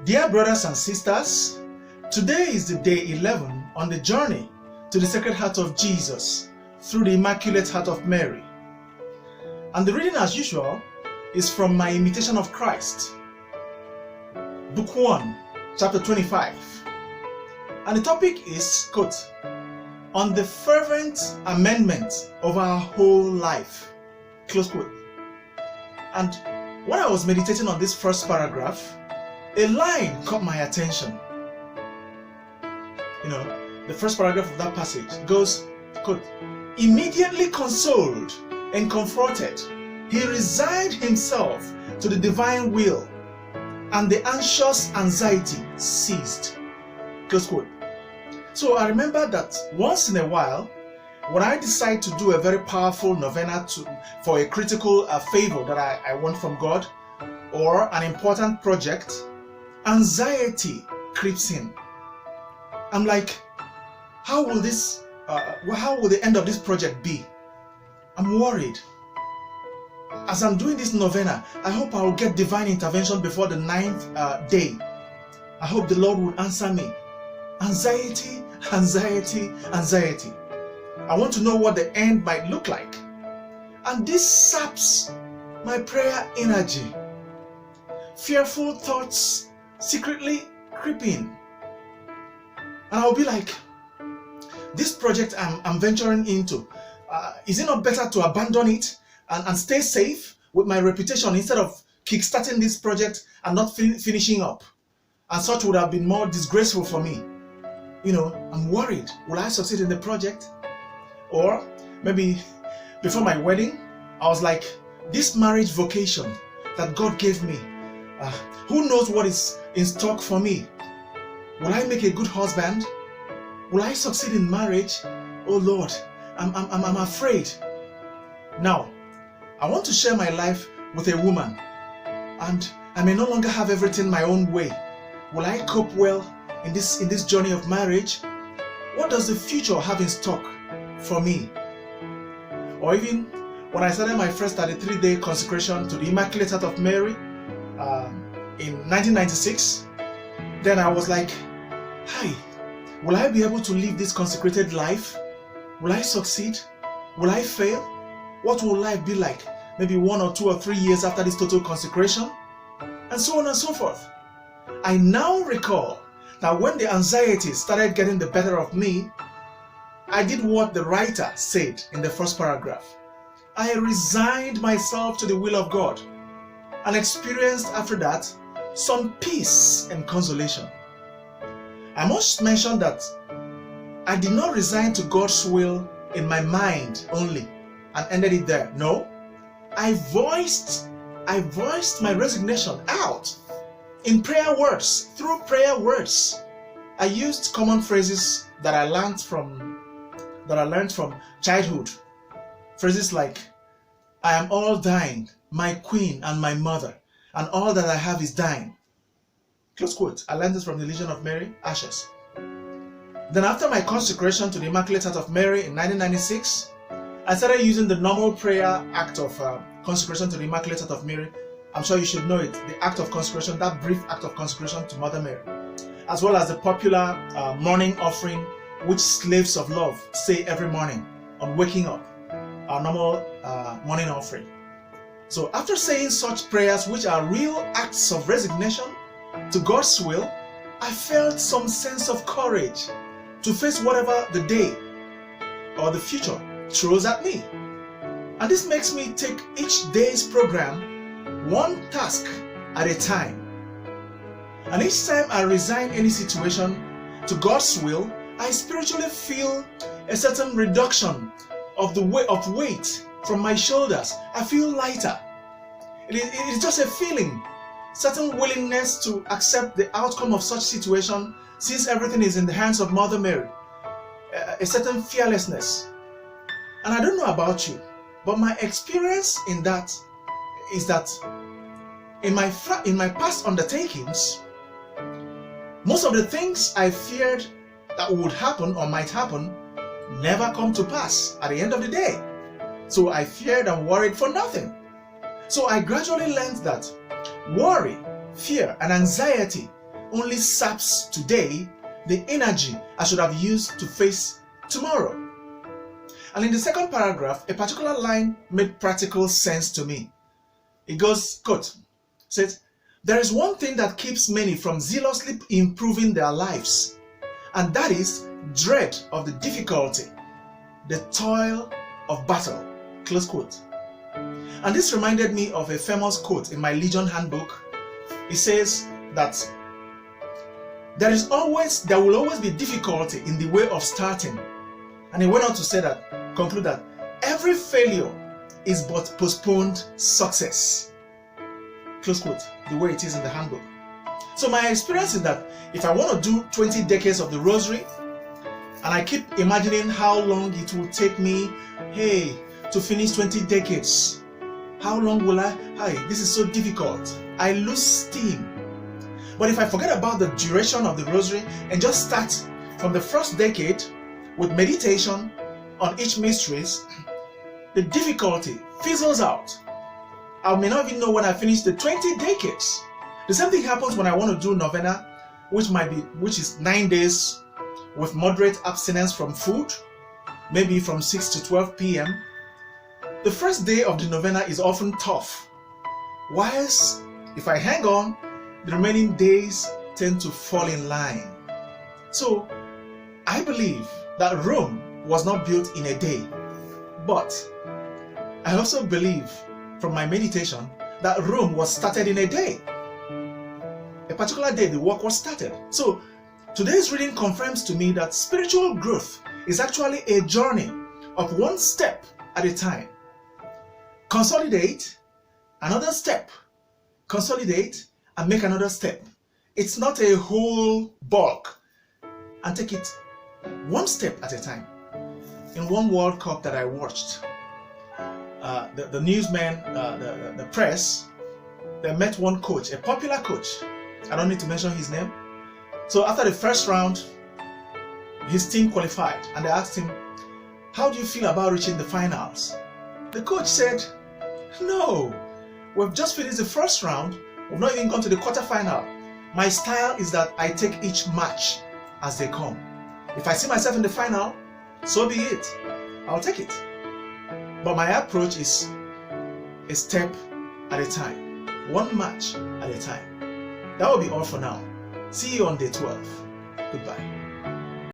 Dear brothers and sisters, today is the day 11 on the journey to the Sacred Heart of Jesus through the Immaculate Heart of Mary. And the reading, as usual, is from my Imitation of Christ, Book 1, Chapter 25. And the topic is, quote, on the fervent amendment of our whole life, close quote. And when I was meditating on this first paragraph, a line caught my attention. The first paragraph of that passage goes, quote, immediately consoled and comforted, he resigned himself to the divine will, and the anxious anxiety ceased. Close quote. So I remember that once in a while, when I decide to do a very powerful novena for a critical favor that I want from God, or an important project, anxiety creeps in. I'm like, how will the end of this project be? I'm worried. As I'm doing this novena, I hope I will get divine intervention before the 9th day. I hope the Lord will answer me. Anxiety, anxiety, anxiety. I want to know what the end might look like. And this saps my prayer energy. Fearful thoughts secretly creep in. And I'll be like, this project I'm venturing into, is it not better to abandon it and stay safe with my reputation instead of kickstarting this project and not finishing up? And such would have been more disgraceful for me. I'm worried. Will I succeed in the project? Or maybe before my wedding, I was like, this marriage vocation that God gave me, who knows what is in stock for me? Will I make a good husband? Will I succeed in marriage? Oh Lord, I'm afraid. Now, I want to share my life with a woman, and I may no longer have everything my own way. Will I cope well in this journey of marriage? What does the future have in stock for me? Or even when I started my first 33-day consecration to the Immaculate Heart of Mary in 1996, then I was like, hi, will I be able to live this consecrated life? Will I succeed? Will I fail? What will life be like maybe 1 or 2 or 3 years after this total consecration? And so on and so forth. I now recall that when the anxiety started getting the better of me, I did what the writer said in the first paragraph. I resigned myself to the will of God and experienced after that some peace and consolation. I must mention that I did not resign to God's will in my mind only and ended it there. No, I voiced my resignation out in prayer words, through prayer words. I used common phrases that I learned from childhood. Phrases like, I am all dying, my queen and my mother, and all that I have is dying. Close quote. I learned this from the Legion of Mary, Ashes. Then after my consecration to the Immaculate Heart of Mary in 1996, I started using the normal prayer act of consecration to the Immaculate Heart of Mary. I'm sure you should know it. The act of consecration, that brief act of consecration to Mother Mary, as well as the popular morning offering, which slaves of love say every morning on waking up, our normal morning offering. So after saying such prayers, which are real acts of resignation to God's will, I felt some sense of courage to face whatever the day or the future throws at me. And this makes me take each day's program one task at a time. And each time I resign any situation to God's will, I spiritually feel a certain reduction of the weight from my shoulders. I feel lighter. It is just a feeling, certain willingness to accept the outcome of such situation, since everything is in the hands of Mother Mary. A certain fearlessness. And I don't know about you, but my experience in that is that in my past undertakings, most of the things I feared that would happen or might happen never come to pass at the end of the day. So I feared and worried for nothing. So I gradually learned that worry, fear, and anxiety only saps today the energy I should have used to face tomorrow. And in the second paragraph, a particular line made practical sense to me. It goes, quote, says, "There is one thing that keeps many from zealously improving their lives, and that is dread of the difficulty, the toil of battle." Close quote. And this reminded me of a famous quote in my Legion handbook. It says that there will always be difficulty in the way of starting. And he went on to say that, conclude that every failure is but postponed success. Close quote, the way it is in the handbook. So my experience is that if I want to do 20 decades of the rosary, and I keep imagining how long it will take me, to finish 20 decades. How long will this is so difficult. I lose steam. But if I forget about the duration of the rosary and just start from the first decade with meditation on each mysteries, the difficulty fizzles out. I may not even know when I finish the 20 decades. The same thing happens when I want to do novena, which is 9 days with moderate abstinence from food, maybe from 6 to 12 p.m. The first day of the novena is often tough. Whilst if I hang on, the remaining days tend to fall in line. So I believe that Rome was not built in a day, but I also believe from my meditation that Rome was started in a day. A particular day the work was started. So today's reading confirms to me that spiritual growth is actually a journey of one step at a time. Consolidate, another step. Consolidate and make another step. It's not a whole bulk. And take it one step at a time. In one World Cup that I watched, the newsmen, the press, they met one coach, a popular coach. I don't need to mention his name. So after the first round, his team qualified and they asked him, "How do you feel about reaching the finals?" The coach said, "No, we've just finished the first round. We've not even gone to the quarterfinal. My style is that I take each match as they come. If I see myself in the final, so be it. I'll take it. But my approach is a step at a time, one match at a time." That will be all for now. See you on day 12. Goodbye.